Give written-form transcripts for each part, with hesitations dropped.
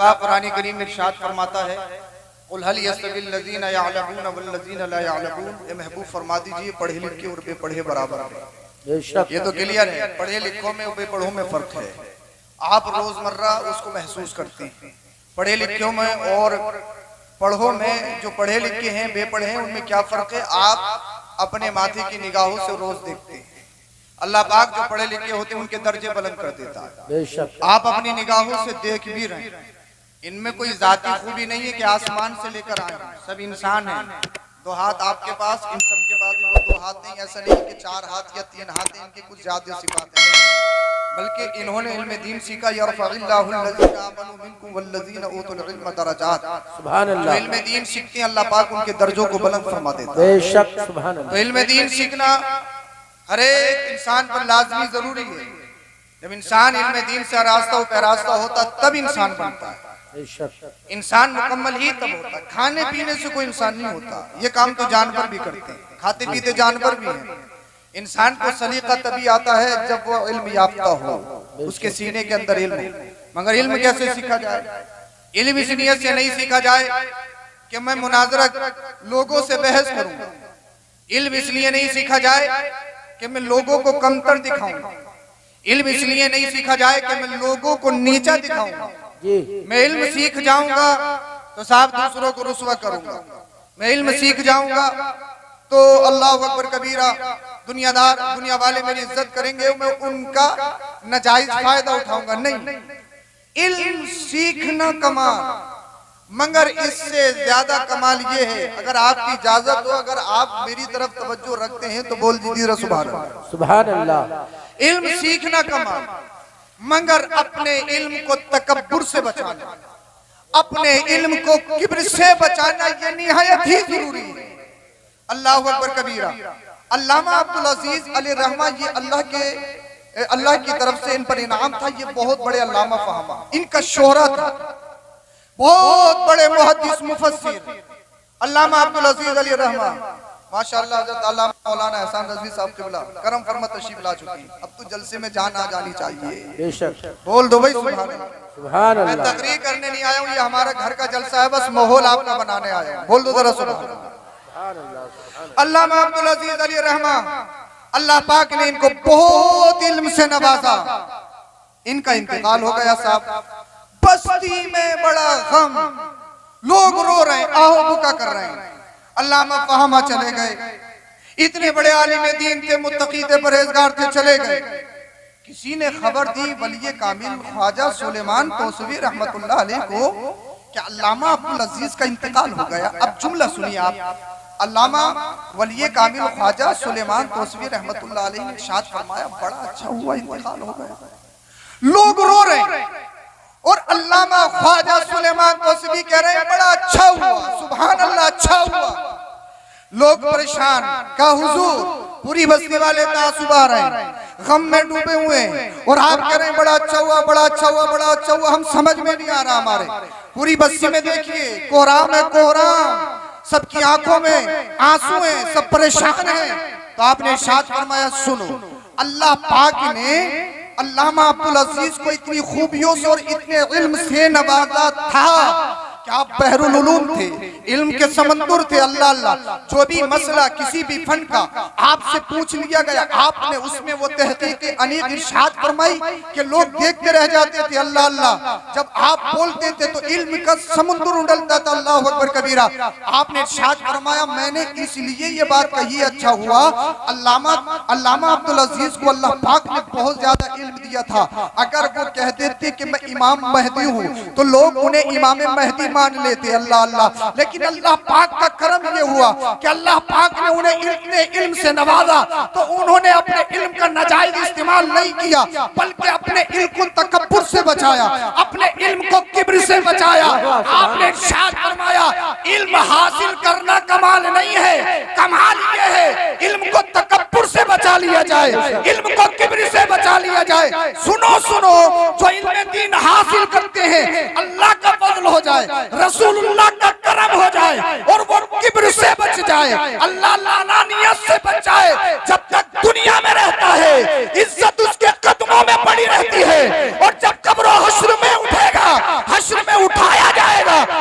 पाक कुरान करीम में इरशाद फरमाता है कुल हल यस्तविल लज़ीना यअलमून वल्लज़ीना ला यअलमून। ए महबूब फरमा दीजिए पढ़े लिखे और बेपढ़े बराबर हैं। ये तो क्लियर है, पढ़े लिखों में और बेपढ़ों में फर्क है। आप रोजमर्रा उसको महसूस करते हैं। पढ़े लिखों में और पढ़ों में जो पढ़े लिखे हैं बेपढ़े हैं उनमें क्या फर्क है, आप अपने माथे की निगाहों से रोज देखते हैं। अल्लाह पाक जो पढ़े लिखे होते हैं उनके दर्जे बुलंद कर देता है। बेशक आप अपनी निगाहों से देख भी रहे हैं। इनमें कोई जाती खूबी नहीं है कि आसमान से लेकर आए, सब इंसान हैं। दो हाथ आपके पास, इन सब के पास वो दो हाथ नहीं। ऐसा नहीं कि चार हाथ या तीन हाथ हैं, इनकी कुछ ज्यादा सिफात है, बल्कि इन्होंने इल्म दीन सीखा। यरफ़अल्लाहुल्लज़ीना आमनू मिनकुम वल्लज़ीना ऊतुल इल्म दरजात। सुभान अल्लाह। इल्म दीन सीखते हैं, अल्लाह पाक उनके दर्जों को बुलंद फरमा देता है। बेशक सुभान अल्लाह। तो इल्म दीन सीखना हर एक इंसान पर लाजमी जरूरी है। जब इंसान इल्म दीन से आरास्ता व पैरास्ता होता तब इंसान बनता है। इंसान मुकम्मल ही तब होता है। खाने पीने से कोई इंसान नहीं होता। ये काम तो जानवर भी करते हैं, खाते पीते जानवर भी हैं। इंसान को सलीका तभी आता है जब वो इल्म याफ्ता हो, उसके सीने के अंदर इल्म हो। मगर इल्म कैसे सीखा जाए? इल्म इस नियत से नहीं सीखा जाए कि मैं मुनाजरा लोगों से बहस करूं। इल्म इसलिए नहीं सीखा जाए कि मैं लोगों को कमतर दिखाऊं। इल्म इसलिए नहीं सीखा जाए कि मैं लोगों को नीचा दिखाऊं। मैं इल्म सीख जाऊंगा तो साहब दूसरों को रुस्वा करूंगा। मैं इल्म सीख जाऊंगा तो अल्लाह अकबर कबीरा, दुनिया वाले मेरी इज्जत करेंगे, मैं उनका नाजायज फायदा उठाऊंगा। नहीं, इल्म सीखना कमाल, मगर इससे ज्यादा कमाल ये है, अगर आपकी इजाजत हो, अगर आप मेरी तरफ तवज्जो रखते हैं तो बोल दीजिए सुभान अल्लाह। सुभान अल्लाह। इल्म सीखना कमाल, मगर अपने इल्म को तकब्बुर से बचाना, अपने इल्म को किब्र से बचाना, ये निहायत ही जरूरी है। अल्लाह अकबर कबीरा। अल्लामा अब्दुल अजीज अली रहमान, ये अल्लाह की तरफ से इन पर इनाम था। ये बहुत बड़े अल्लामा फहमा, इनका शोहरा था, बहुत बड़े मुहद्दिस मुफस्सिर अल्लामा अब्दुल अजीज अली रहमान। माशाअल्लाह हज़रत अल्लामा मौलाना एहसान रज़वी साहब क़िबला करम फरमा तशरीफ ला चुकी। अब तो जलसे में जान आ जानी चाहिए। बेशक बोल दो भाई सुभान अल्लाह। सुभान अल्लाह। मैं तकरीर करने नहीं आया हूँ, ये हमारा घर का जलसा है, बस माहौल आपका बनाने आया हूँ। बोल दो जरा सुभान अल्लाह। अल्लामा अब्दुल अजीज अली रहमान, अल्लाह पाक ने इनको बहुत इल्म से नवाजा। इनका इंतकाल हो गया साहब। बस्ती में बड़ा गम, लोग रो रहे हैं, आहो बुका कर रहे हैं। अल्लामा फहमा चले गए, इतने बड़े आलिम दीन थे, मुत्तकी थे, परहेजगार थे, चले गए। किसी ने खबर दी वली कामिल ख्वाजा सुलेमान तौसवी रहमतुल्लाह अलैह को कि अल्लामा अब्दुल अजीज का इंतकाल हो गया। अब जुमला सुनिए आप। अल्लामा वली कामिल ख्वाजा सुलेमान तौसवी रहमतुल्लाह अलैह ने इरशाद फरमाया, बड़ा अच्छा हुआ इंतकाल हो गया। लोग रो रहे हैं और अल्लामा ख्वाजा सुलेमान तौसवी कह रहे हैं बड़ा अच्छा हुआ, सुभान अल्लाह, अच्छा हुआ। लोग परेशान, का हुजूर, पूरी बस्ती वाले तासुब आ रहे हैं, गम में डूबे हुए हैं, और आप कह रहे हैं बड़ा अच्छा हुआ, बड़ा अच्छा हुआ, बड़ा अच्छा हुआ। हम समझ में नहीं आ रहा। हमारे पूरी बस्ती में देखिए कोहराम है, कोहराम, सबकी आंखों में आंसू हैं, सब परेशान हैं। तो आपने इरशाद फरमाया, सुनो, अल्लाह पाक ने अल्लामा अब्दुल अजीज को इतनी खूबियों से और इतने इल्म से नवाजा था कि आप बहरुल उलूम थे, इल्म के समंदर थे। अल्लाह अल्लाह, जो भी मसला किसी भी फन का आपसे पूछ लिया गया, आपने उसमें वो तहकीक अनीक इरशाद फरमाई कि लोग देखते रह जाते थे। अल्लाह अल्लाह, जब आप बोलते थे तो इल्म का समुद्र उड़लता था। अल्लाह अकबर कबीरा। आपने इरशाद फरमाया, मैंने इसलिए ये बात कही, अच्छा हुआ। अल्लामा अब्दुल अजीज को अल्लाह पाक ने बहुत ज्यादा इल्म दिया था। अगर वो कह देते कि मैं इमाम महदी हूँ तो लोग उन्हें इमाम महदी मान लेते। अल्लाह अल्लाह। लेकिन अल्लाह पाक का करम ये हुआ कि अल्लाह पाक ने उन्हें इतने इल्म से नवाजा तो उन्होंने अपने इल्म का नाजायज इस्तेमाल नहीं किया, बल्कि अपने इल्म को तकब्बुर से बचाया, अपने इल्म को किब्र से बचाया। आपने इरशाद फरमाया, इल्म हासिल करना कमाल नहीं है, कमाल ये है इल्म को तकब्बुर से बचा लिया जाए, इल्म को किब्र से बचा लिया जाए। सुनो सुनो, जो इल्म दीन हासिल करते हैं अल्लाह का फजल हो जाए, रसूलुल्लाह का करम हो जाए, और वो किब्र से बच जाए, अल्लाह लानानियत से बच जाए। जब तक दुनिया में रहता है इज्जत उसके कदमों में पड़ी रहती है, और जब कब्र हश्र में उठेगा, हश्र में उठ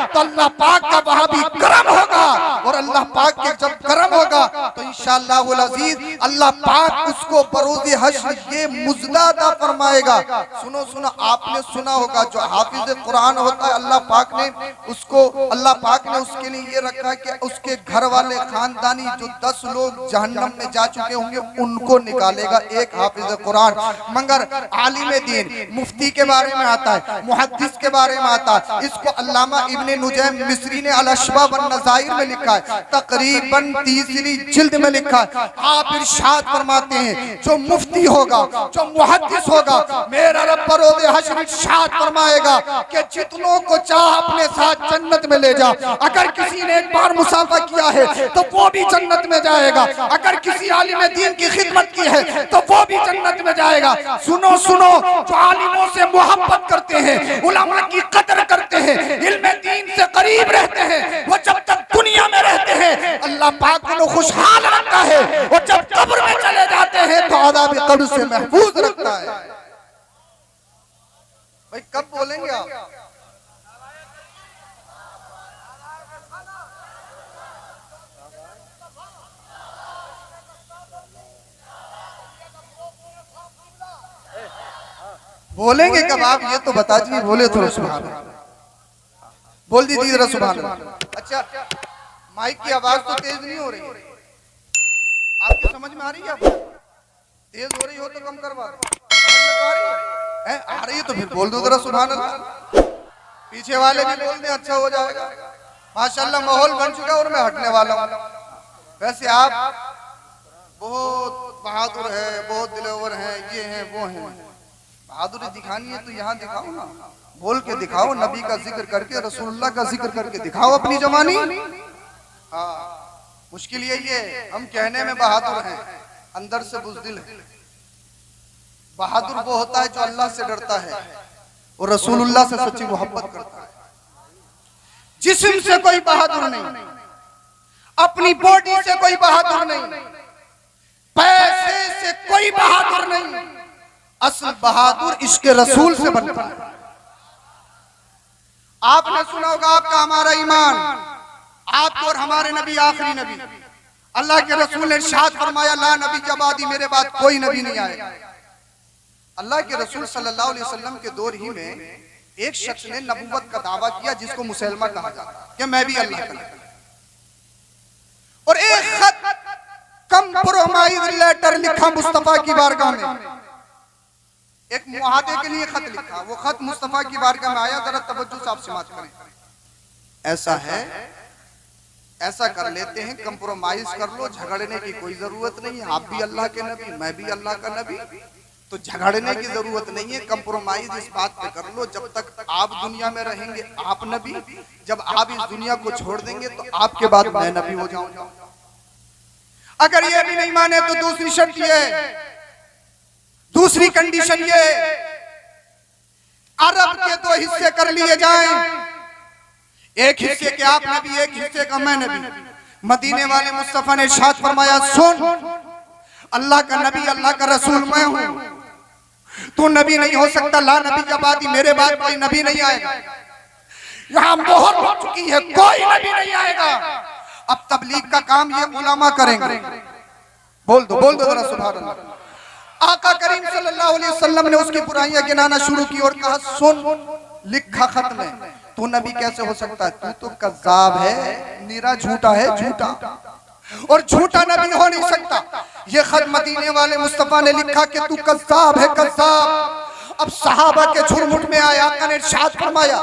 तो अल्लाह पाक का वहां भी करम होगा, और अल्लाह पाक के जब करम होगा तो इंशाअल्लाह वल अजीज अल्लाह पाक उसको बरोज़े हश्र ये मुज़दा अता फरमाएगा। सुनो सुनो, आपने सुना होगा जो हाफिज कुरान होता है अल्लाह पाक ने उसको, अल्लाह पाक ने उसके लिए ये रखा कि उसके घर वाले खानदानी जो 10 लोग जहन्नम में जा चुके होंगे उनको निकालेगा एक हाफिज कुरान। मगर आलिम दीन मुफ्ती के बारे में आता है, मुहद्दिस के बारे में आता है, इसको अल्लामा इब्ने नुजैम मिस्री ने अल-अशबा वन नज़ाइर में लिखा है, तकरीबन 3री जिल्द में लिखा है। आप इरशाद फरमाते हैं जो मुफ्ती होगा, जो मुहद्दिस होगा, मेरा रब बरोज़े हश्र इरशाद फरमाएगा कि जितनों को चाह अपने साथ जन्नत में ले जा। अगर किसी ने एक बार मुसाफा किया है तो वो भी जन्नत में जाएगा, अगर किसी आलिम दीन की खिदमत की है तो वो भी जन्नत में जाएगा। सुनो सुनो, जो आलिमों से मोहब्बत करते हैं, उलमा की कदर करते हैं, इल्म दीन से करीब रहते हैं, वो जब तक दुनिया में रहते हैं अल्लाह पाक उन्हें खुशहाल रखता है, और जब कब्र में चले जाते हैं तो अज़ाब कब्र से महफूज रखता है। भाई कब बोलेंगे आप? बोलेंगे कब आप? ये तो बता दीजिए। बोले थोड़ा सुभान अल्लाह, बोल दीजिए जरा सुभान अल्लाह। अच्छा, माइक की आवाज तो तेज नहीं हो रही है, आपकी समझ में आ रही है? आप तेज हो रही हो तो कम करवा आ रही है तो फिर बोल दो जरा सुभान अल्लाह। पीछे वाले भी बोल दें, अच्छा हो जाएगा। माशाल्लाह माहौल बन चुका है और मैं हटने वाला हूँ। वैसे आप बहुत बहादुर है, बहुत दिलवर है, ये है वो है। बहादुरी दिखानी है तो यहाँ दिखाओ ना, बोल के दिखाओ, नबी का जिक्र करके, रसूलुल्लाह का जिक्र करके दिखाओ अपनी जवानी। हाँ, मुश्किल यही है, हम कहने में बहादुर हैं, अंदर से बुज़दिल है। बहादुर वो होता है जो अल्लाह से डरता है और रसूलुल्लाह से सच्ची मोहब्बत करता है। जिस्म से कोई बहादुर नहीं, अपनी बॉडी से कोई बहादुर नहीं, पैसे से कोई बहादुर नहीं, असल बहादुर इश्क रसूल से बनता है। आपने सुना होगा आपका हमारा ईमान, आपको और हमारे नबी आखिरी नबी। अल्लाह के रसूल ने इरशाद फरमाया ला नबी के बाद मेरे बाद कोई नबी नहीं आएगा। अल्लाह के रसूल सल्लल्लाहु अलैहि वसल्लम के दौर ही में एक शख्स ने नबूवत का दावा किया जिसको मुसलमा कहा जाता है कि मैं भी अल्लाह का नबी। और एक खत कंप्रोमाइज लेटर लिखा मुस्तफा की बारगाह में, एक मुआहदे के लिए खत लिखा। वो खत मुस्तफा की बारगाह में आया, जरा तवज्जो से आप समाअत करें। ऐसा है, ऐसा कर लेते हैं, कंप्रोमाइज कर लो, झगड़ने की कोई जरूरत नहीं। आप भी अल्लाह के नबी, मैं भी अल्लाह का नबी, तो झगड़ने की जरूरत नहीं है। कंप्रोमाइज इस बात पे कर लो, जब तक आप दुनिया में रहेंगे आप नबी, जब आप इस दुनिया को छोड़ देंगे तो आपके बाद मैं नबी हो जाऊंगा। अगर ये भी नहीं माने तो दूसरी शर्त ये, दूसरी कंडीशन ये, अरब के 2 हिस्से कर लिए जाएं, एक हिस्से के आप नबी, एक हिस्से का मैं नबी। मदीने वाले मुस्तफा ने इरशाद फरमाया, सुन, अल्लाह का नबी, अल्लाह का रसूल मैं हूं, तू नबी नहीं हो सकता। ला नबी के बाद मेरे बाद कोई नबी नहीं आएगा। यहाँ मोहर हो चुकी है, कोई नबी नहीं आएगा। अब तबलीग का काम ये उलमा करेंगे। बोल दो जरा सुभान अल्लाह। आका करीम सल्लल्लाहु अलैहि वसल्लम ने उसकी बुराइयां गिनाना शुरू की और कहा, सुन, लिखा खत में, तू नबी कैसे हो सकता है? तू तो कज़्ज़ाब है, निरा झूठा है, झूठा, और झूठा नबी हो नहीं सकता। ये खत मदीने वाले मुस्तफा ने लिखा कि तू कज़्ज़ाब है, कज़्ज़ाब। अब सहाबा के झुरमुट में आया, आका ने इरशाद फरमाया,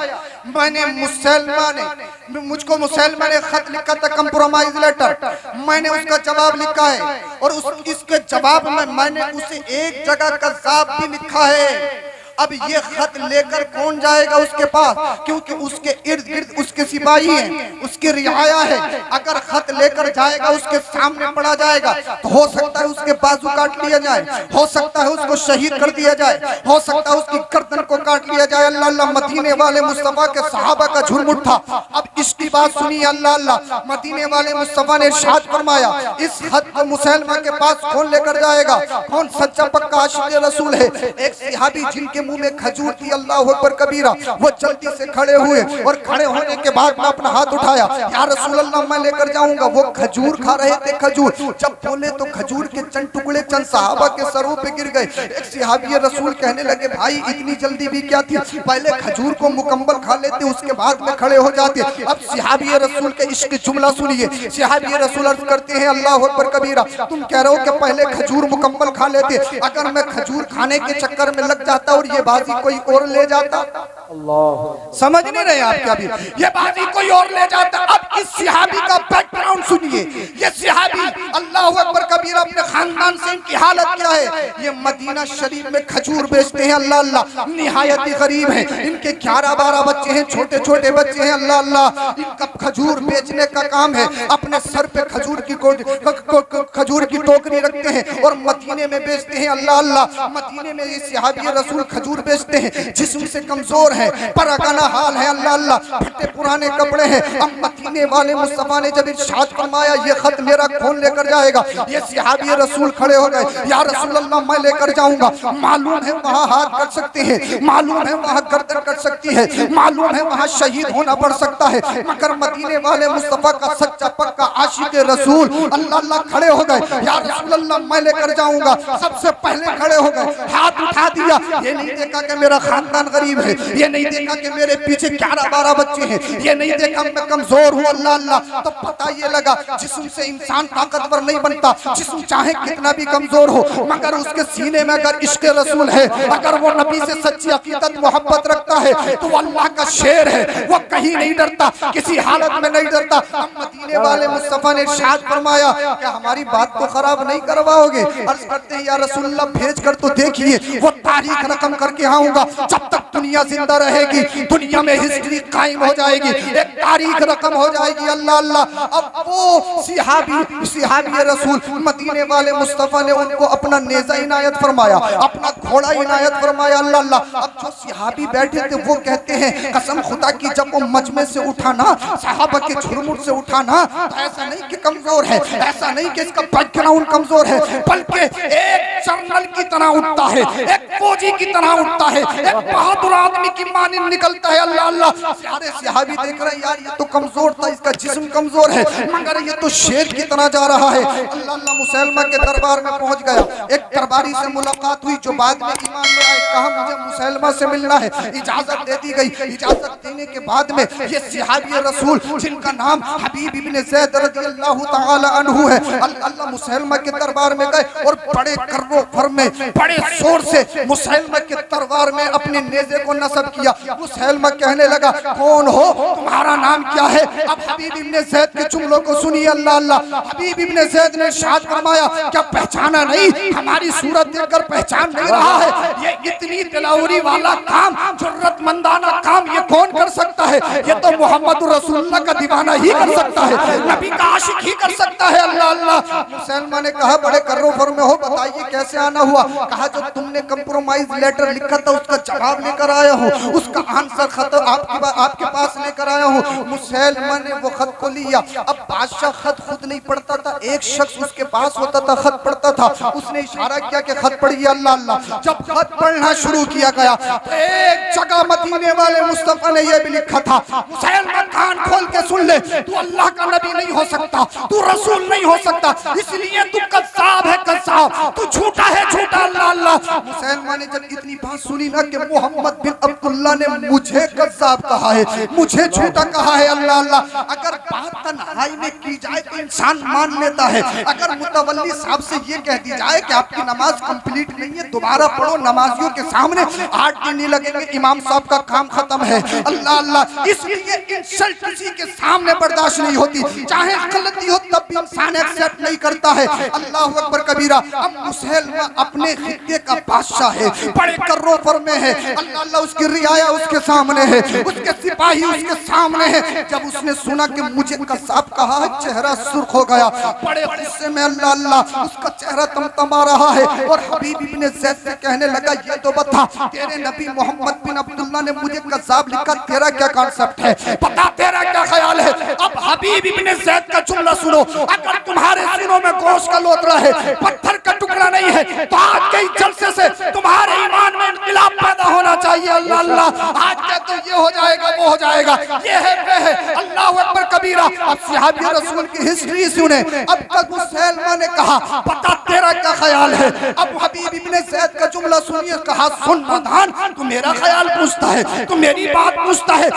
मुझको मुसलमान ने खत लिखा था, कंप्रोमाइज लेटर, मैंने उसका जवाब लिखा है, और इसके जवाब में मैंने उसे एक जगह कज़्ज़ाब भी लिखा है। अब ये खत लेकर कौन जाएगा उसके पास, क्योंकि उसके इर्द गिर्द उसके सिपाही हैं, उसकी रियाया है। अगर खत लेकर जाएगा उसके सामने पड़ा जाएगा तो हो सकता है उसके बाजू काट लिया जाए, हो सकता है उसको शहीद कर दिया जाए, हो सकता है उसकी गर्दन को काट लिया जाए। अल्लाह अल्लाह, मदीने वाले मुस्तफा के सहाबा का झुरमुट था। अब इसकी बात सुनिए, अल्लाह अल्लाह, मदीने वाले मुस्तफा ने इरशाद फरमाया, इस खत को मुसलमान के पास कौन लेकर जाएगा? कौन सच्चा पक्का आशिक़ रसूल है? एक सहाबी जिनके मुंह में खजूर थी, अल्लाह अकबर कबीरा, वो जल्दी से खड़े हुए और खड़े होने के बाद बाद में अपना हाथ उठाया, या रसूल अल्लाह मैं लेकर जाऊंगा। वो खजूर खा रहे थे, खजूर जब बोले तो खजूर के चंद टुकड़े चंद सहाबा के सरों पे गिर गए। एक सहाबी रसूल कहने लगे भाई इतनी जल्दी भी क्या थी, पहले खजूर को मुकम्मल खा लेते उसके बाद में खड़े हो जाते। अब सहाबी रसूल के इश्क जुमला सुनिए। सहाबी रसूल अर्ज करते हैं अल्लाह अकबर कबीरा, तुम कह रहे हो कि पहले खजूर मुकम्मल खा लेते, अगर मैं खजूर खाने के चक्कर में लग जाता और ये बाजी कोई और ले जाता। अल्लाह, समझ नहीं रहे आप क्या भी, ये बाजी कोई और ले जाता। अब इस सहाबी का बैकग्राउंड सुनिए। ये सहाबी अल्लाह अकबर कबीरा अपने खानदान से इनकी हालत क्या है। ये मदीना शरीफ में खजूर बेचते हैं, अल्लाह अल्लाह, निहायत ही गरीब है। इनके 11-12 बच्चे हैं, छोटे छोटे बच्चे हैं, अल्लाह अल्लाह। इनका खजूर बेचने का काम है, अपने सर पे खजूर की टोकरी रखते हैं और मदीने में बेचते हैं, अल्लाह अल्लाह। मदीने में ये सहाबी रसूल खजूर बेचते हैं, जिस्म से कमजोर है, परगना हाल है, अल्लाह अल्लाह, फटे पुराने कपड़े हैं। अब मदीने वाले मुस्तफा ने जब इरशाद फरमाया ये खत मेरा कौन लेकर जाएगा, ये सहाबी रसूल खड़े हो गए, या रसूल अल्लाह मैं लेकर जाऊंगा। मालूम है वहाँ हाथ कट सकते हैं, मालूम है वहाँ गर्दन कट सकती है, मालूम है वहाँ शहीद होना पड़ सकता है, मगर मदीने वाले मुस्तफा का सच्चा पक्का आशिक रसूल अल्लाह अल्लाह खड़े हो गए, या रसूल अल्लाह मैं लेकर जाऊंगा। सबसे पहले खड़े हो गए, हाथ उठा दिया। ये नहीं देखा कि मेरा खानदान गरीब है, ये नहीं देखा कि मेरे पीछे 11-12 बच्चे हैं, ये नहीं देखा मैं कमजोर हूँ, अल्लाह अल्लाह। तो पता ये लगा जिस्म से इंसान ताकतवर नहीं बनता, जिस्म चाहे कितना भी कमजोर हो, मगर उसके सीने में अगर इश्क रसूल है, अगर वो नबी से सच्ची अकीदत मोहब्बत रखता है तो वो अल्लाह का शेर है, वो कहीं नहीं डरता, किसी हालत में नहीं डरता। मदीने वाले मुस्तफा ने इरशाद फरमाया कि हमारी बात तो खराब नहीं करवाओगे। अर्ज करते हैं या रसूलल्लाह भेज कर तो देखिए, वो तारीख रकम करके आऊंगा। जब तक दुनिया जिंदा रहेगी, दुनिया में हिस्ट्री कायम हो जाएगी, एक तारीख रकम हो जाएगी, अल्लाह अल्लाह। अब वो सहाबी रसूल मदीने वाले मुस्तफा ने उनको अपना नेज़ा इनायत फरमाया, अपना घोड़ा इनायत फरमाया, अल्लाह अल्लाह। अब जो सहाबी बैठे थे वो कहते हैं कसम खुदा की जब वो मजमे से उठा ना, सहाबा के झुरमुट से उठा ना, तो ऐसा नहीं कि कमजोर है, ऐसा नहीं कि इसका बैकग्राउंड कमजोर है, बल्कि एक जनरल की तरह उठता है, एक फौजी की तरह उठता है, एक बहादुर आदमी की मानिंद निकलता है, अल्लाह अल्लाह। सारे सहाबी देख रहे हैं यार ये तो कमजोर था, इसका जिस्म कमजोर है, मगर ये तो शेर की तरह जा रहा है, अल्लाह अल्लाह। मुसैलमा के दरबार में पहुंच गया, एक दरबारी से मुलाकात हुई जो बाद में ईमान ले आए, कहा मुझे मुसैलमा से मिलना है, इजाजत दे दी गई। इजाजत देने के बाद में ये सहाबी रसूल जिनका नाम हबीब इब्ने ज़ैद रज़ियल्लाहु तआला अन्हु है, अल्लाह मुसैलमा के दरबार में गए और बड़े कर्रो फर में बड़े जोर से मुसैलमा के दरबार में अपने नेज़े को नस्ब किया। मुसैलमा कहने लगा कौन हो, तुम्हारा नाम क्या है। अब हबीब इब्ने ज़ैद के जुमलों को सुनिए, अल्लाह अल्लाह। हबीब इब्ने ज़ैद ने इरशाद फरमाया क्या पहचाना नहीं, हमारी सूरत देखकर पहचान नहीं रहा है, ये इतनी दिलावरी वाला काम, जुर्रतमंदाना काम ये कौन कर सकता है, ये तो मोहम्मद रसूलुल्लाह का दीवाना ही कर सकता है, नबी का आशिक ही कर सकता है, अल्लाह अल्लाह। मुसलमान ने कहा बड़े कर्रोफर में हो, बताइए कैसे आना हुआ। कहा जो तुमने कंप्रोमाइज लेटर लिखा था उसका जवाब लेकर आया हूँ, उसका आंसर खत आपके पास लेकर आया हूँ। मुसलमान ने वो खत को लिया। अब बादशाह खत खुद नहीं पढ़ता था, एक शख्स उसके पास होता था खत पढ़ता था, उसने इशारा किया कि खत पढ़िए, अल्लाह अल्लाह। जब खत पढ़ना शुरू किया गया तो एक जगह मदीने वाले मुस्तफा ने यह भी लिखा था, मुसलमान कान खोल के सुन ले, तू अल्लाह का नबी नहीं हो सकता, तू रसूल नहीं हो सकता, इसलिए तू कज़्ज़ाब है, कज़्ज़ाब, तू झूठा है, झूठा, अल्लाह अल्लाह। मुसलमान ने जब इतनी बात सुनी ना कि मोहम्मद बिन अब्दुल्लाह ने मुझे कज़्ज़ाब कहा है, मुझे झूठा कहा है, अल्लाह अल्लाह। अगर बात तन्हाई में की जाए तो इंसान मान लेता है, अगर मुतवल्ली साहब से ये कह दी जाए कि आपकी नमाज कंप्लीट नहीं है, दोबारा पढ़ो, नमाजियों के सामने 8 दिन नहीं लगेंगे, इमाम साहब का काम खत्म है, अल्लाह अल्लाह। इसलिए इंसल्ट किसी के सामने बर्दाश्त नहीं होती, चाहे गलती हो तब भी इंसान एक्सेप्ट नहीं करता है, अल्लाह अकबर कबीरा। अब मुसलमान अपने खित्ते का बादशाह है, बड़े कर्रों पर में है, अल्लाह अल्लाह, उसकी रियाया उसके सामने है, उसके सिपाही उसके सामने है। जब उसने सुना कि मुझे कज़्ज़ाब कहा है, चेहरा सुर्ख हो गया, बड़े गुस्से में, अल्लाह अल्लाह, उसका चेहरा तमतमा रहा है और हबीब इब्ने ज़ैद से कहने लगा ये तो बता, तेरे नबी मोहम्मद बिन अब्दुल्लाह ने मुझे कज़्ज़ाब लिखा, तेरा क्या कॉन्सेप्ट है, बता तेरा क्या ख्याल है। अब हबीब इब्ने ज़ैद का जुमला सुनो, अगर तुम्हारे सीनों में गोश्त का लोतड़ा है, पत्थर का टुकड़ा नहीं है, तो आज के जलसे से तुम्हारे ईमान में इनकलाब पैदा होना चाहिए। अल्लाह अल्लाह, आज क्या तो ये हो जाएगा वो हो जाएगा, ये है वे है, अल्लाह अकबर कबीरा। अब सहाबी रसूल की हिस्ट्री सुने। अब तक मुसलमा ने कहा पता तेरा क्या ख्याल है। अब हबीब इब्ने ज़ैद का जुमला सुनिए, कहा सुन प्रधान, तू मेरा ख्याल पूछता है, तू मेरी बात पूछता है।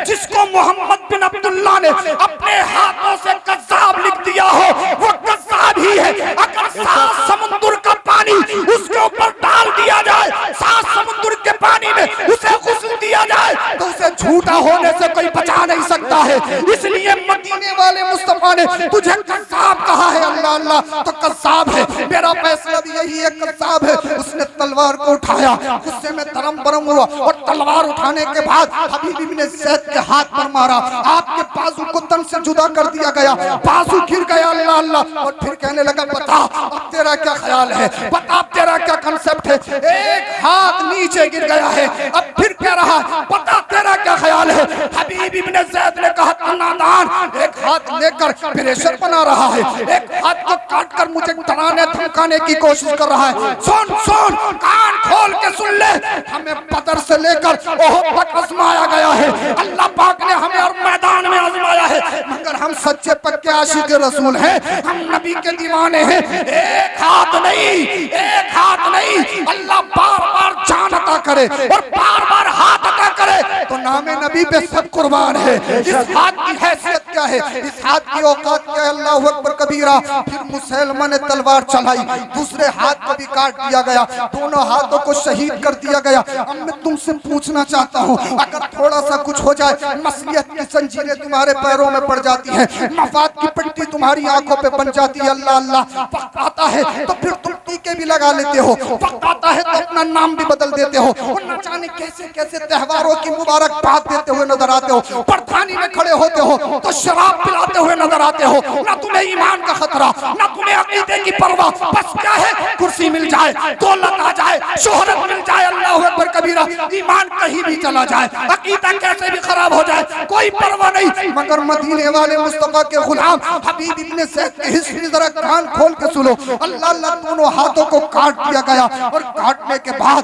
जिसको मोहम्मद बिन अब्दुल्ला ने अपने हाथों से कज़्ज़ाब लिख दिया हो, वो कज़्ज़ाब ही है। अगर 7 समुद्र का पानी उसके ऊपर डाल दिया जाए, 7 समुद्र के पानी में उसे गुस्ल दिया जाए, तो उसे झूठा होने से कोई बचा नहीं सकता है। इसलिए मदीने वाले मुस्तफा ने तुझे कज़्ज़ाब कहा है। अल्लाह अल्लाह, तो कज़्ज़ाब है, मेरा फैसला भी यही है, कज़्ज़ाब है। उसने तलवार को उठाया, गुस्से में तरम बरम हुआ और तलवार उठाने के बाद हबीब इब्ने ज़ैद के हाथ पर मारा। आपके बाजू को तन से जुदा कर दिया गया, बाजू गिर गया। अल्लाह अल्लाह, और फिर कहने लगा बता अब तेरा क्या ख्याल है, बता अब तेरा क्या कंसेप्ट है। एक हाथ नीचे गिर गया है, अब फिर कह रहा बता तेरा क्या ख्याल है। हबीब इब्ने ज़ैद ने कहा नादान, एक हाथ लेकर प्रेशर बना रहा है, एक हाथ को काट कर मुझे डराने धमकाने की कोशिश कर रहा है। सुन सुन, कान खोल के सुन ले, हमें बदर से लेकर ओहद तक आजमाया गया है। अल्लाह पाक ने हमें और मैदान में आजमाया है, मगर हम सच्चे पक्के आशिक रसूल हैं, हम नबी के दीवाने हैं। एक हाथ नहीं, अल्लाह बार बार जान अता करे और बार बार हाथ अता करे, तो नामे नबी पे सब कुर्बान है। इस हाथ की हैसियत क्या है, इस हाथ की औकात क्या है। अल्लाह अकबर कबीरा। फिर मुसलमान ने तलवार चलाई, दूसरे हाथ को भी काट दिया गया, दोनों हाथों को शहीद कर दिया गया। अब मैं तुमसे पूछना चाहता हूँ, अगर थोड़ा सा कुछ हो जाए, मसलियत की जंजीरें तुम्हारे पैरों में पड़ जाती है, मफाद की पट्टी तुम्हारी आंखों पे बन जाती है। अल्लाह अल्लाह, वक्त आता है तो फिर तुम टीके भी लगा लेते हो, वक्त आता है तो अपना नाम भी बदल देते हो, और न जाने कैसे कैसे त्योहारों की मुबारकबाद देते हुए नजर आते हो। प्रधानी में खड़े होते हो तो शराब पिलाते हुए नजर आते हो। ना तुम्हें ईमान का खतरा, ना तुम्हें अकीदे की परवाह, बस क्या है, कुर्सी मिल जाए, दौलत आ जाए, शोहरत मिल जाए। अल्लाह अकबर कबीरा। ईमान कहीं भी चला जाए, अकीदा कैसे भी खराब हो जाए, कोई परवाह नहीं। मगर मदीने वाले मुस्तफा के गुलाम हबीब इब्ने ज़ैद की हिस्ट्री जरा कान खोल के सुनो। अल्लाह अल्लाह, दोनों हाथों को काट दिया गया, और काटने के बाद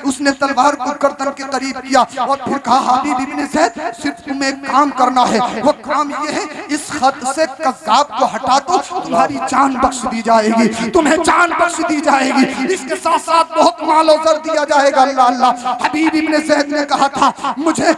उसने तलवार को गर्दन के करीब किया और फिर कहा हबीब इब्ने ज़ैद, सिर्फ तुम्हें एक काम करना है, वो काम ये है, इस खत से कज़्ज़ाब को हटा दो, तुम्हारी जान बख्श दी जाएगी, तुम्हें जान बख्श दी जाएगी, इसके साथ साथ बहुत माल और ज़र दिया जाएगा। अल्लाह अल्लाह, हबीब इब्ने ज़ैद ने कहा था मुझे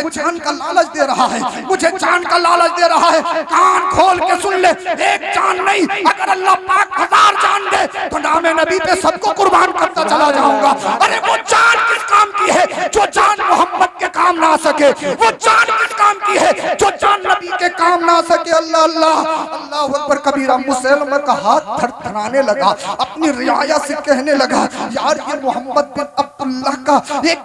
जान का लालच दे रहा है, मुझे जान का लालच दे रहा है। कान खोल के सुन ले, एक जान नहीं, अगर अल्लाह पाक 1000 जान दे तो नामे नबी पे सबको कुर्बान करता चला जाऊंगा। अरे वो जान किस काम की है जो जान मोहम्मद के काम ना सके, वो जान किस काम की है जो जान नबी के काम ना सके। अल्लाह अल्लाह, अल्लाह अकबर कबीरा। मुसलमा का हाथ थरथराने लगा, अपनी रियाया से कहने लगा, यार ये मोहम्मद बिन अब्दुल्लाह का एक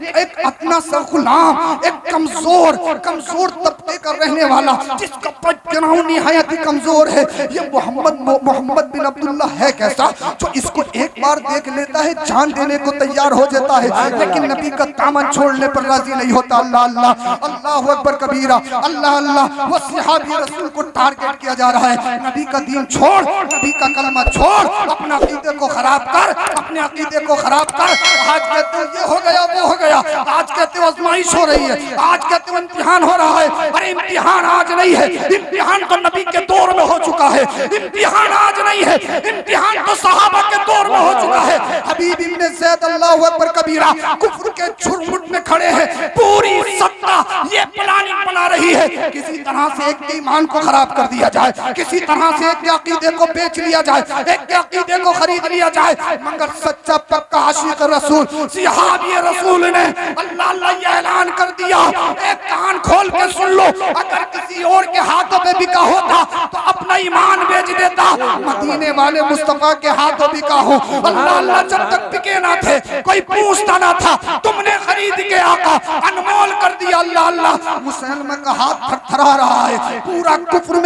अपना सा गुलाम, एक कमजोर तबके का रहने वाला, जिसका पचनाऊ निहायत ही कमजोर है, ये मोहम्मद बिन अब्दुल्लाह है कैसा जो इसको एक बार देख लेता है, जान देने को तैयार हो जाता है, लेकिन नबी का दामन छोड़ने पर राजी नहीं होता। अल्लाह अल्लाह, अल्लाह अकबर कबीरा। अल्लाह अल्लाह, वो सहाबी रसूल को टारगेट किया जा रहा है, नबी का दीन छोड़, नबी का कलमा छोड़, अपने अकीदे को खराब कर, अपने अकीदे को खराब कर। आज कहते हो ये हो गया वो हो गया, आज कहते हो आजमाइश हो रही है, आज कहते हो इम्तिहान हो रहा है। अरे इम्तिहान आज नहीं है, इम्तिहान तो नबी के दौर में हो चुका है। इम्तिहान आज नहीं है, इम्तिहान तो सहाबा के दौर में हो चुका है। हबीब इब्ने ज़ैद अल्लाहु अकबर कबीरा कुफ्र के झुरमुट में खड़े हैं, पूरी सत्ता ये प्लानिंग बना रही है, किसी तरह से एक के ईमान को खराब कर दिया जाए, किसी तरह से एक के अकीदे को बेच लिया जाए, एक के अकीदे को खरीद लिया जाए। मगर सच्चा पक्का आशिक रसूल सहाबी रसूल ने अल्लाह अल्लाह ये ऐलान कर दिया, एक कान खोल के सुन लो, अगर किसी और के हाथों पे बिका होता तो अपना ईमान बेच देता, मदीने वाले मुस्तफा के हाथों बिका हो। अल्लाह अल्लाह, जब तक बिके ना थे कोई पूछता ना था, तुमने खरीद के आका अनमोल कर दिया। अल्लाह अल्लाह, मुसलमान का हाथ थरथरा रहा है, पूरे कुफ्र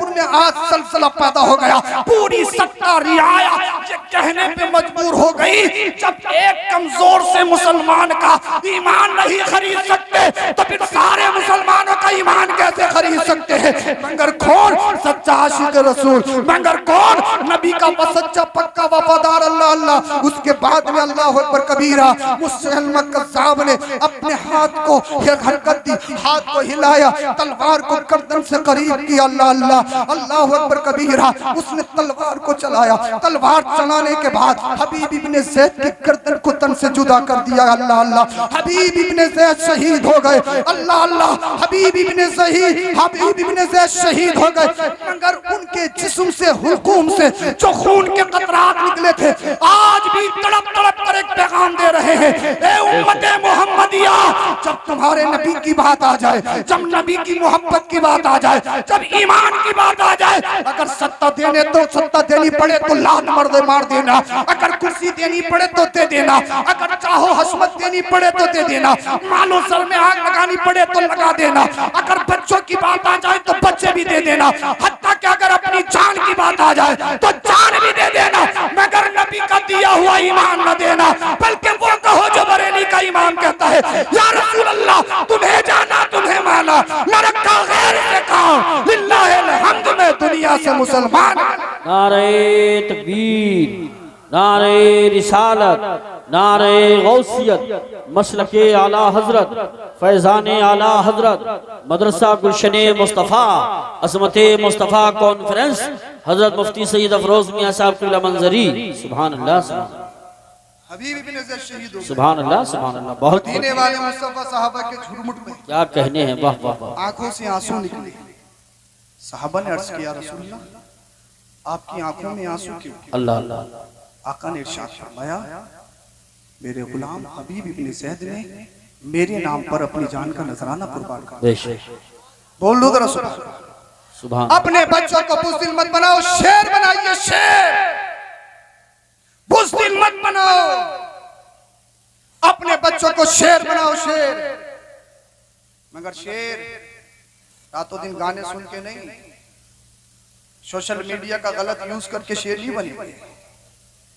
में आज सलसला पैदा हो गया, पूरी सत्ता रियाया ये कहने पे मजबूर हो गई, जब एक कमजोर से मुसलमान का ईमान नहीं खरीद सकते तो फिर सारे मुसलमानों का ईमान कैसे पैसे खरीद सकते हैं, मगर कौन सच्चा आशिक रसूल, मगर कौन नबी का सच्चा पक्का वफादार अल्लाह अल्लाह। उसके बाद में अल्लाह अकबर कबीरा मुसलमा कज़्ज़ाब ने अपने हाथ को हरकत दी, हाथ को हिलाया, तलवार को गर्दन से करीब किया, अल्लाह अल्लाह अल्लाह अकबर कबीरा। उसने तलवार को चलाया, तलवार चलाने के बाद हबीब इब्ने ज़ैद की गर्दन को तन से जुदा कर दिया, अल्लाह अल्लाह। हबीब इब्ने ज़ैद शहीद हो गए, अल्लाह अल्लाह। हबीब इब्ने ज़ैद शहीद हो गए, मगर उनके जिस्म से, हुकूम से जो खून के कतरात निकले थे, आज भी तड़प तड़प कर एक पैगाम दे रहे हैं, ए उम्मते मुहम्मदिया, जब तुम्हारे नबी की बात आ जाए, जब नबी की मोहब्बत की बात आ जाए, जब ईमान की बात आ जाए, अगर सत्ता देनी पड़े तो लात मर्दे मार देना, अगर कुर्सी देनी पड़े तो दे देना, अगर चाहो हस्मत देनी पड़े तो दे देना, मालो सर में आग लगानी पड़े तो लगा देना, अगर बच्चों की बात आ जाए तो बच्चे भी दे देना, हत्ता कि अगर अपनी जान की बात आ जाए तो जान भी दे देना, मगर नबी का दिया हुआ ईमान न देना। बल्कि वो कहो जो बरेली का इमाम कहता है, या रसूल अल्लाह, तुम्हें जाना तुम्हें माना, न रखा गैर से काम, लिल्लाहिल हम्द में दुनिया से मुसलमान। नारे तकबीर, नारे रिसालत, नारे गौसियत, मसलके आला हजरत, फैजाने आला हजरत, मदरसा गुलशने मुस्तफ़ा, अज़मते मुस्तफ़ा कॉन्फ्रेंस, हजरत मुफ्ती सैयद अफरोज मियां साहब क़िबला मंजरी। सुभान अल्लाह, हबीब इब्ने ज़ैद शहीद हो गए। सुभान अल्लाह, सुभान अल्लाह। बहुत मदीने वाले मुस्तफा साहबा के झुरमुट में क्या कहने हैं, वाह वाह वाह। आंखों से आंसू निकले। साहबा ने अर्ज किया, रसूलल्लाह, आपकी आंखों में आंसू क्यों? अल्लाह अल्लाह। आका ने इरशाद फरमाया, मेरे गुलाम हबीब इब्ने ज़ैद ने मेरे नाम पर अपनी जान का नजराना कुर्बान कर दिया। बोल लो रसूल, सुभान। अपने बच्चों को बुज़दिल मत बनाओ, शेर बनाइए, शेर। बुज़दिल मत बनाओ, अपने बच्चों को शेर बनाओ, शेर। मगर शेर रातों दिन गाने सुन के नहीं, सोशल मीडिया का गलत यूज करके शेर नहीं बने,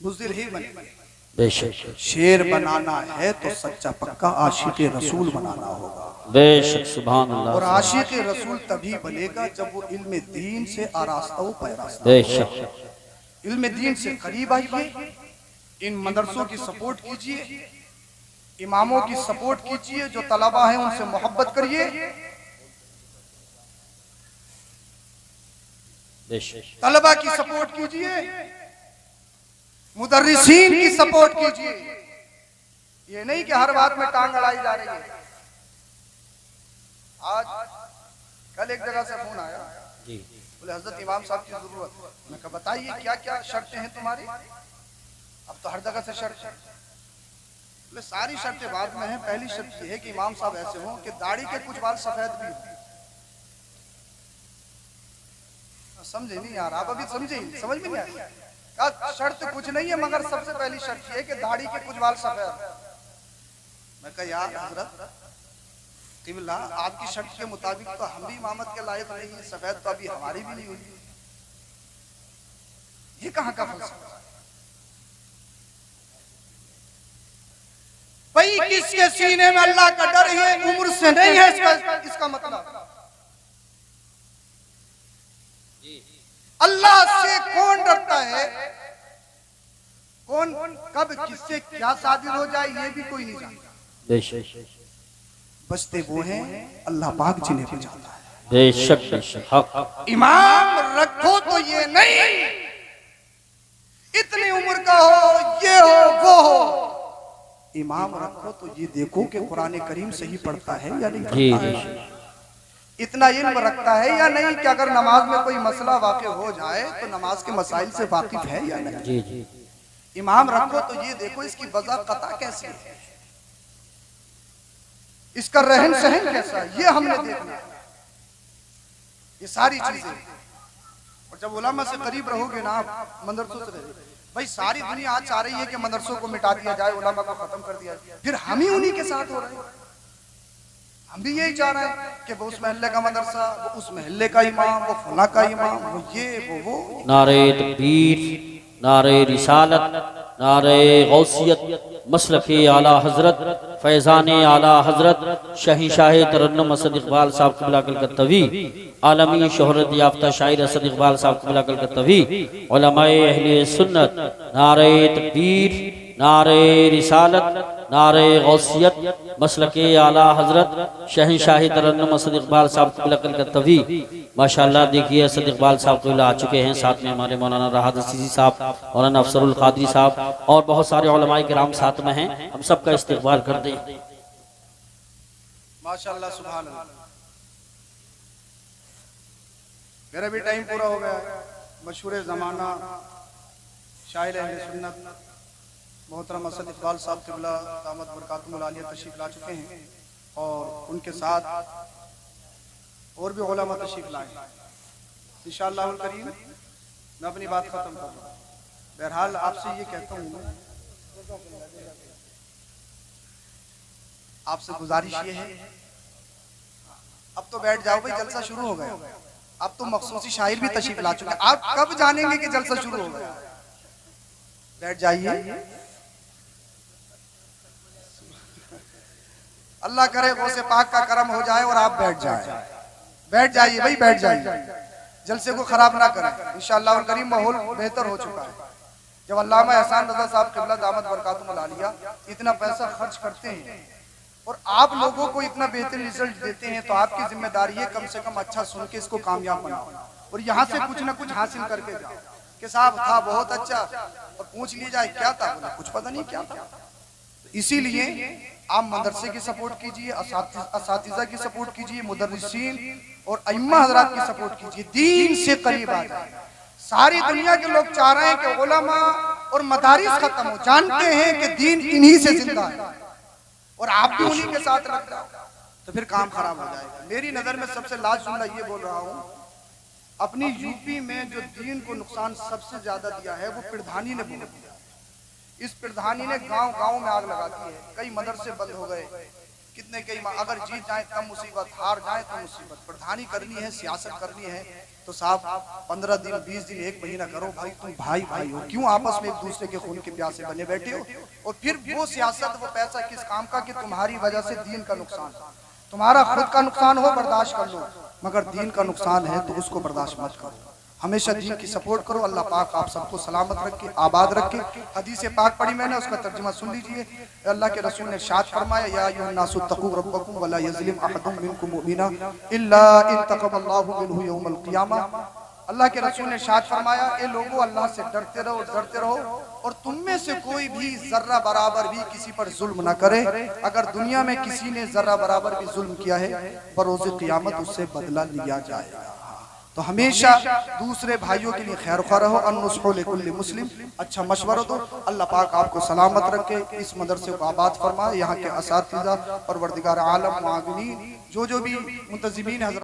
बुज़दिल ही बने। बेशक शेर बनाना है तो सच्चा पक्का आशिक रसूल बनाना होगा। बेशक, सुभान अल्लाह। और आशिक रसूल तभी बनेगा जब वो इल्म दीन से आरास्ता हो, पैरास्ता। बेशक, इल्म दीन से करीब आइए, इन मदरसों की सपोर्ट कीजिए, इमामों की सपोर्ट कीजिए, जो तलबा हैं उनसे मोहब्बत करिए, तलबा की सपोर्ट कीजिए, मुदर्रिसीन की सपोर्ट कीजिए। ये नहीं कि हर बात में टांग अड़ाई जा रही है। आज कल एक जगह से फोन आया, बोले हजरत इमाम साहब की जरूरत। मैं कहा बताइए क्या क्या शर्तें हैं तुम्हारी? अब तो हर जगह से शर्त है। बोले सारी शर्तें बाद में हैं, पहली शर्त ये है कि इमाम साहब ऐसे हों कि दाढ़ी के कुछ बाल सफेद भी हो। समझे नहीं यार आप, अभी समझे समझ में नहीं आया। शर्त कुछ नहीं है, मगर सबसे पहली शर्त ये है कि दाढ़ी के कुछ बाल सफेद। मैं कहा यार हजरत क़िबला, आपकी शर्त के मुताबिक तो हम भी इमामत के लायक नहीं है, सफेद तो अभी हमारी भी नहीं हुई। ये कहाँ का फलसफा? भाई किसके सीने में अल्लाह का डर है, उम्र से नहीं है इसका मतलब। अल्लाह से कौन डरता है, कौन कब किससे क्या साजिश हो जाए ये भी कोई नहीं जानता। बचते वो हैं अल्लाह पाक जिन्हें बचाता है। बेशक बेशक, हक। इमाम रखो तो ये नहीं इतनी उम्र का हो, ये हो वो हो। इमाम रखो तो ये देखो कि कुरान करीम सही पढ़ता है या नहीं पढ़ता है, इतना इल्म रखता है या नहीं, कि अगर नमाज में कोई मसला वाक़ हो जाए तो नमाज के मसाइल से वाकिफ है या नहीं। जी जी। इमाम रखो तो ये देखो इसकी वज़ा कता कैसी है, इसका रहन सहन कैसा है, ये हमने देखना है। ये सारी चीजें, और जब उलमा से करीब रहोगे ना आप, मदरसों से रहोगे। भाई सारी दुनिया आज चाह रही है कि मदरसों को मिटा दिया जाए, उलमा को खत्म कर दिया जाए, फिर हम ही उन्हीं के साथ हो रहे हैं। हम भी यही चाह रहे हैं कि वो उस महल्ले का मदरसा, वो उस महल्ले का इमाम, वो फला का इमाम, वो ये वो। नारे तकबीर, नारे रिसालत, नारे गौसियत, मसलके आला हजरत, फैज़ान आला हजरत शहंशाह तरन्नुम असद इकबाल साहब क़िबला कलकत्तवी, आलमी शोहरत याफ्ता शायर असद इकबाल साहब क़िबला कलकत्तवी, उलमाए अहले सुन्नत, नारे तकबीर, नारे रिसालत, नारे गौसियत, मसलके आला हजरत शहंशाह तरन्नुम असद इकबाल साहब क़िबला कलकत्तवी। माशाअल्लाह देखिए असद इकबाल साहब क़िबला आ चुके हैं, साथ में हमारे मौलाना राहत असीसी साहब, मौलाना अफसरुल कादरी साहब और बहुत सारे उलमाए किराम साथ में हैं। हम सबका इस्तकबाल कर दें। माशाअल्लाह सुभान अल्लाह। मेरा भी टाइम पूरा हो गया है। मशहूर ज़माना शायर अहले सुन्नत मोहतरम असद इकबाल साहब क़िबला दामत बरकातुहुल आलिया तशरीफ ला चुके हैं और उनके साथ और भी उलमा तशरीफ लाए। इंशाअल्लाह करीम मैं अपनी बात खत्म कर रहा हूँ। बहरहाल आपसे ये कहता हूँ, आपसे गुजारिश ये है, अब तो बैठ जाओ भाई, जलसा शुरू हो गया। अब तो मखसूसी शायर भी तशरीफ ला चुके हैं, आप कब जानेंगे कि जलसा शुरू हो गया? बैठ जाइए। अल्लाह करे गौसे पाक का करम हो जाए और आप बैठ जाए। बैठ जाइए भाई, बैठ जाइए, जलसे को खराब ना करें। इंशाअल्लाह करीम माहौल बेहतर हो चुका है। जब अल्लामा एहसान रज़ा साहब क़िबला दामत बरकातुहुल आलिया इतना पैसा खर्च करते हैं और आप लोगों को इतना बेहतरीन रिजल्ट देते हैं, तो आपकी जिम्मेदारी है कम से कम अच्छा सुन के इसको कामयाब बनाओ और यहाँ से कुछ ना कुछ हासिल करके जाओ कि साहब था बहुत अच्छा, और पूछ लिया जाए क्या था, बोला कुछ पता नहीं क्या था। इसीलिए आप मदरसे की सपोर्ट कीजिए, असातिज़ा की सपोर्ट कीजिए, मुदर्रिसीन और अइम्मा हज़रात की सपोर्ट कीजिए। दीन से करीब आ जाए। सारी दुनिया के लोग चाह रहे हैं कि उलमा और मदारिस खत्म हो, जानते हैं कि दीन इन्हीं से जिंदा है और आप भी उन्हीं के साथ रख जाओ तो फिर काम खराब हो जाएगा। मेरी नजर में सबसे लाजजुमला ये बोल रहा हूँ, अपनी यूपी में जो दीन को नुकसान सबसे ज्यादा दिया है वो पिरधानी ने बोल दिया। इस पिरधानी ने गांव-गांव में आग लगा दी है, कई मदरसे बंद हो गए, कितने कई अगर जीत जाए तब मुसीबत, हार जाए तो मुसीबत। प्रधानी करनी है, सियासत करनी है तो साहब 15 दिन 20 दिन 1 महीना करो भाई, तुम भाई भाई हो, क्यों आपस में एक दूसरे के खून के प्यासे बने बैठे हो? और फिर वो सियासत वो पैसा किस काम का कि तुम्हारी वजह से दीन का नुकसान, तुम्हारा खुद का नुकसान हो बर्दाश्त कर लो, मगर दीन का नुकसान है तो उसको बर्दाश्त मत करो। हमेशा दीन की सपोर्ट करो। अल्लाह पाक आप सबको सलामत रखे, आबाद रखे। हदीस पाक पढ़ी मैंने, उसका तर्जुमा सुन लीजिए। अल्लाह के रसूल ने इरशाद फरमाया, या अय्युहन्नासु तक़ू रब्बकुम वला यज़लिम अहदुम मिनकुम मुमिना इल्ला इन तक़ब्बलल्लाहु मिनहु यौमल क़ियामा। अल्लाह के रसूल ने इरशाद फरमाया, ए लोगों अल्लाह से डरते रहो और तुम में से कोई भी जर्रा बराबर भी किसी पर जुल्म न करे। अगर दुनिया में किसी ने जर्रा बराबर भी जुल्म किया है, बरोज़े क़ियामत उससे बदला लिया जाएगा। तो हमेशा दूसरे भाइयों के लिए खैर ख्वाह रहो। अन्नुस्हु लिकुल्लि मुस्लिम, अच्छा मशवरा दो। अल्लाह पाक आपको सलामत रखे, इस मदरसे को आबाद फरमाए। यहाँ के असातिज़ा परवरदिगार आलम मुआविनीन जो भी मुंतज़िमीन हज़रात